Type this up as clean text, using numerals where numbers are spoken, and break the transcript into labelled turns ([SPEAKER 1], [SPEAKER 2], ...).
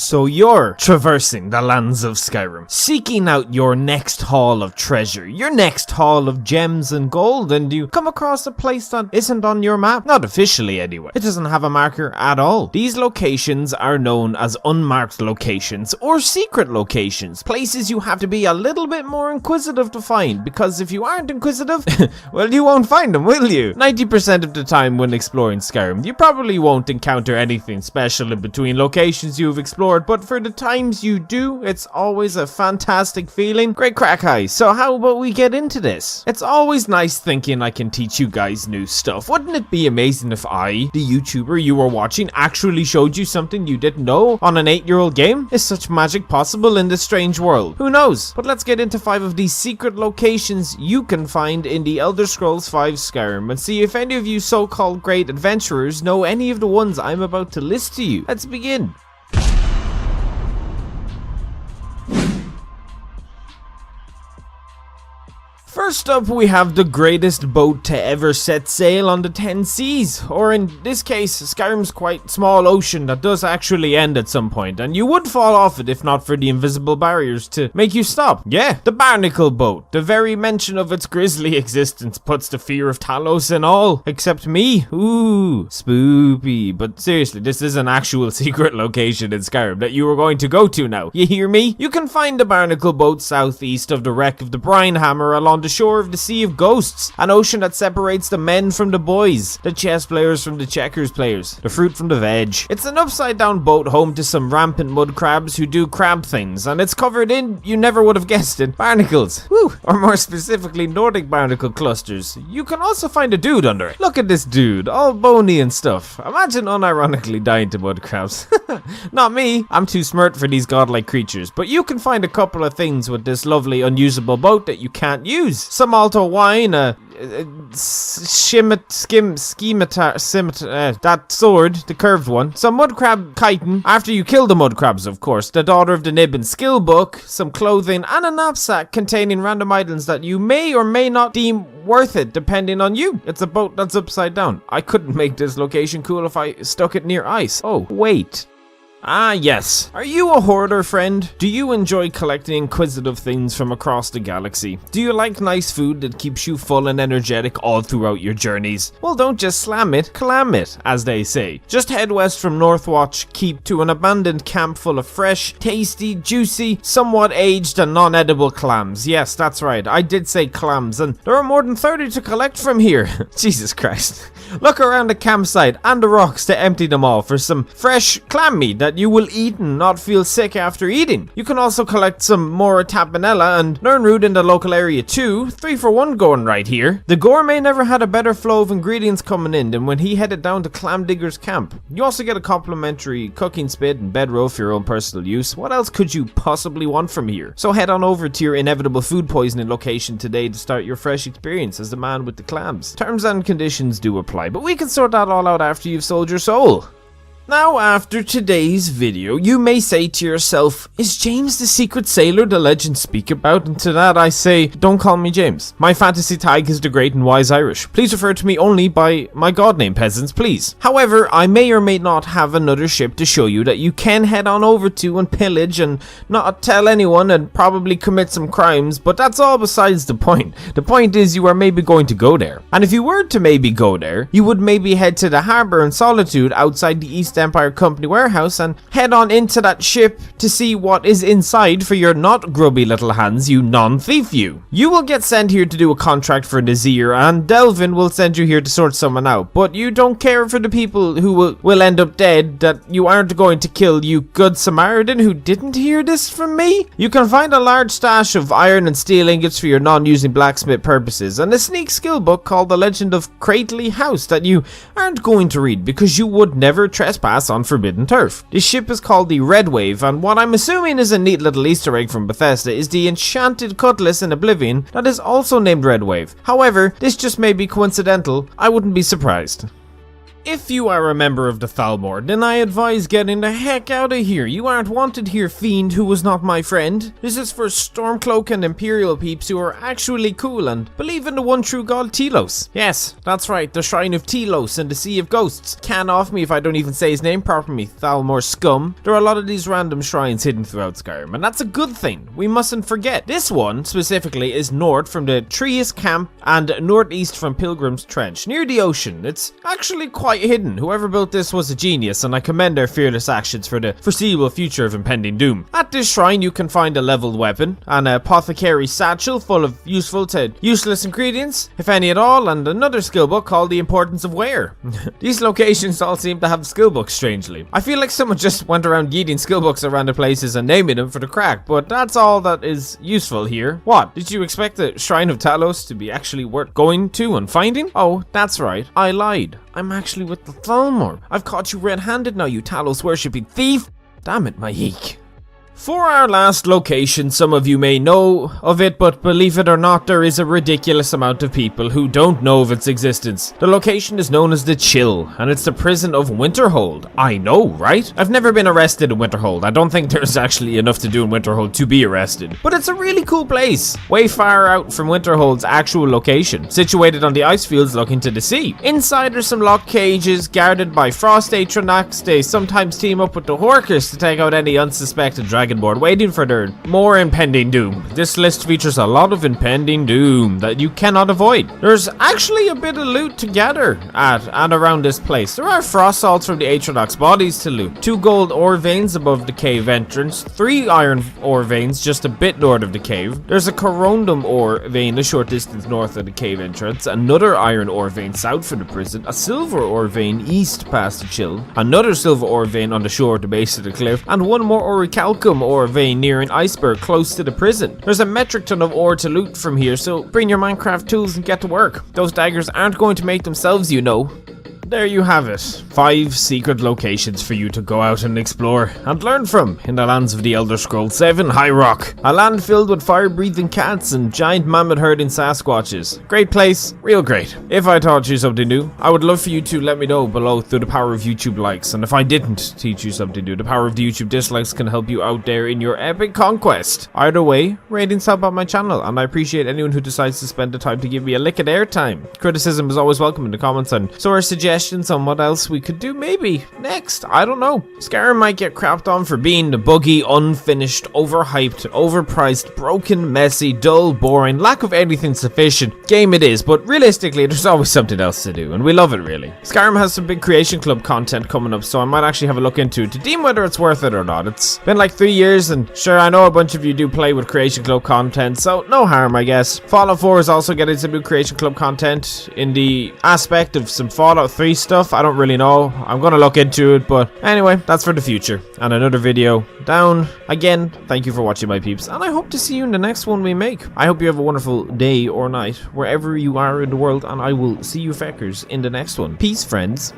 [SPEAKER 1] So you're traversing the lands of Skyrim, seeking out your next haul of treasure, your next haul of gems and gold, and you come across a place that isn't on your map. Not officially anyway. It doesn't have a marker at all. These locations are known as unmarked locations or secret locations, places you have to be a little bit more inquisitive to find, because if you aren't inquisitive, well, you won't find them, will you? 90% of the time when exploring Skyrim, you probably won't encounter anything special in between locations you've explored, but for the times you do, it's always a fantastic feeling. Great crack, guys. So how about we get into this? It's always nice thinking I can teach you guys new stuff. Wouldn't it be amazing if I, the YouTuber you were watching, actually showed you something you didn't know on an 8-year-old game? Is such magic possible in this strange world? Who knows? But let's get into 5 of these secret locations you can find in the Elder Scrolls V Skyrim and see if any of you so-called great adventurers know any of the ones I'm about to list to you. Let's begin. First up, we have the greatest boat to ever set sail on the 10 seas, or in this case, Skyrim's quite small ocean that does actually end at some point, and you would fall off it if not for the invisible barriers to make you stop. Yeah, the Barnacle Boat. The very mention of its grisly existence puts the fear of Telos in all, except me. Ooh, spoopy. But seriously, this is an actual secret location in Skyrim that you are going to go to now. You hear me? You can find the Barnacle Boat southeast of the wreck of the Brine Hammer along the shore of the Sea of Ghosts, an ocean that separates the men from the boys, the chess players from the checkers players, the fruit from the veg. It's an upside down boat home to some rampant mud crabs who do crab things, and it's covered in, you never would have guessed it, barnacles. Woo! Or more specifically, Nordic barnacle clusters. You can also find a dude under it. Look at this dude, all bony and stuff. Imagine unironically dying to mud crabs. Not me, I'm too smart for these godlike creatures, but you can find a couple of things with this lovely unusable boat that you can't use. Some Alto wine, that sword, the curved one, some mud crab chitin, after you kill the mud crabs of course, the daughter of the Nibbin skill book, some clothing, and a knapsack containing random items that you may or may not deem worth it depending on you. It's a boat that's upside down. I couldn't make this location cool if I stuck it near ice. Oh, wait. Ah, yes. Are you a hoarder, friend? Do you enjoy collecting inquisitive things from across the galaxy? Do you like nice food that keeps you full and energetic all throughout your journeys? Well, don't just slam it, clam it, as they say. Just head west from Northwatch Keep to an abandoned camp full of fresh, tasty, juicy, somewhat aged and non-edible clams. Yes, that's right, I did say clams, and there are more than 30 to collect from here. Jesus Christ. Look around the campsite and the rocks to empty them all for some fresh clam meat that you will eat and not feel sick after eating. You can also collect some more tapenella and nernroot in the local area too. 3 for 1 going right here. The gourmet never had a better flow of ingredients coming in than when he headed down to Clam Digger's camp. You also get a complimentary cooking spit and bedroll for your own personal use. What else could you possibly want from here? So head on over to your inevitable food poisoning location today to start your fresh experience as the man with the clams. Terms and conditions do apply, but we can sort that all out after you've sold your soul. Now, after today's video, you may say to yourself, is James the secret sailor the legends speak about? And to that I say, don't call me James. My fantasy tag is the great and wise Irish. Please refer to me only by my god name, peasants, please. However, I may or may not have another ship to show you that you can head on over to and pillage and not tell anyone and probably commit some crimes, but that's all besides the point. The point is you are maybe going to go there. And if you were to maybe go there, you would maybe head to the harbour in Solitude outside the East Empire Company warehouse and head on into that ship to see what is inside for your not grubby little hands, you non-thief you. You will get sent here to do a contract for Nazir, and Delvin will send you here to sort someone out, but you don't care for the people who will end up dead that you aren't going to kill, you good Samaritan who didn't hear this from me. You can find a large stash of iron and steel ingots for your non-using blacksmith purposes, and a sneak skill book called The Legend of Crately House that you aren't going to read because you would never trespass on forbidden turf. This ship is called the Red Wave, and what I'm assuming is a neat little Easter egg from Bethesda is the enchanted cutlass in Oblivion that is also named Red Wave. However, this just may be coincidental. I wouldn't be surprised. If you are a member of the Thalmor, then I advise getting the heck out of here. You aren't wanted here, fiend who was not my friend. This is for Stormcloak and Imperial peeps who are actually cool and believe in the one true god Telos. Yes, that's right, the Shrine of Telos and the Sea of Ghosts. Can off me if I don't even say his name properly, Thalmor scum. There are a lot of these random shrines hidden throughout Skyrim, and that's a good thing. We mustn't forget. This one, specifically, is north from the Trias Camp and northeast from Pilgrim's Trench, near the ocean. It's actually quite hidden. Whoever built this was a genius, and I commend their fearless actions for the foreseeable future of impending doom. At this shrine, you can find a leveled weapon, an apothecary satchel full of useful to useless ingredients, if any at all, and another skill book called The Importance of Wear. These locations all seem to have skill books, strangely. I feel like someone just went around yeeting skill books around the places and naming them for the crack, but that's all that is useful here. What? Did you expect the Shrine of Telos to be actually worth going to and finding? Oh, that's right. I lied. I'm actually with the Thalmor. I've caught you red-handed now, you Talos worshipping thief. Damn it, my yeek. For our last location, some of you may know of it, but believe it or not, there is a ridiculous amount of people who don't know of its existence. The location is known as the Chill, and it's the prison of Winterhold. I know, right? I've never been arrested in Winterhold. I don't think there's actually enough to do in Winterhold to be arrested. But it's a really cool place, way far out from Winterhold's actual location, situated on the ice fields looking to the sea. Inside are some locked cages, guarded by Frost Atronax. They sometimes team up with the Horkers to take out any unsuspected dragonborn waiting for their more impending doom. This list features a lot of impending doom that you cannot avoid. There's actually a bit of loot to gather at and around this place. There are frost salts from the Atronax bodies to loot, 2 gold ore veins above the cave entrance, 3 iron ore veins just a bit north of the cave. There's a corundum ore vein a short distance north of the cave entrance, another iron ore vein south from the prison, a silver ore vein east past the Chill, another silver ore vein on the shore at the base of the cliff, and one more orichalcum ore vein near an iceberg close to the prison. There's a metric ton of ore to loot from here, so bring your Minecraft tools and get to work. Those daggers aren't going to make themselves, you know. There you have it. 5 secret locations for you to go out and explore and learn from in the lands of the Elder Scrolls 7 High Rock. A land filled with fire-breathing cats and giant mammoth herding Sasquatches. Great place, real great. If I taught you something new, I would love for you to let me know below through the power of YouTube likes. And if I didn't teach you something new, the power of the YouTube dislikes can help you out there in your epic conquest. Either way, ratings help out my channel, and I appreciate anyone who decides to spend the time to give me a lick of airtime. Criticism is always welcome in the comments, and so are suggestions on what else we could do maybe next. I don't know. Skyrim might get crapped on for being the buggy, unfinished, overhyped, overpriced, broken, messy, dull, boring, lack of anything sufficient game it is, but realistically there's always something else to do, and we love it really. Skyrim has some big Creation Club content coming up, so I might actually have a look into it to deem whether it's worth it or not. It's been like 3 years, and sure, I know a bunch of you do play with Creation Club content, so no harm, I guess. Fallout 4 is also getting some new Creation Club content in the aspect of some Fallout 3 stuff. I don't really know. I'm gonna look into it, but anyway, that's for the future. And another video down. Again, thank you for watching, my peeps, and I hope to see you in the next one we make. I hope you have a wonderful day or night, wherever you are in the world, and I will see you feckers in the next one. Peace, friends.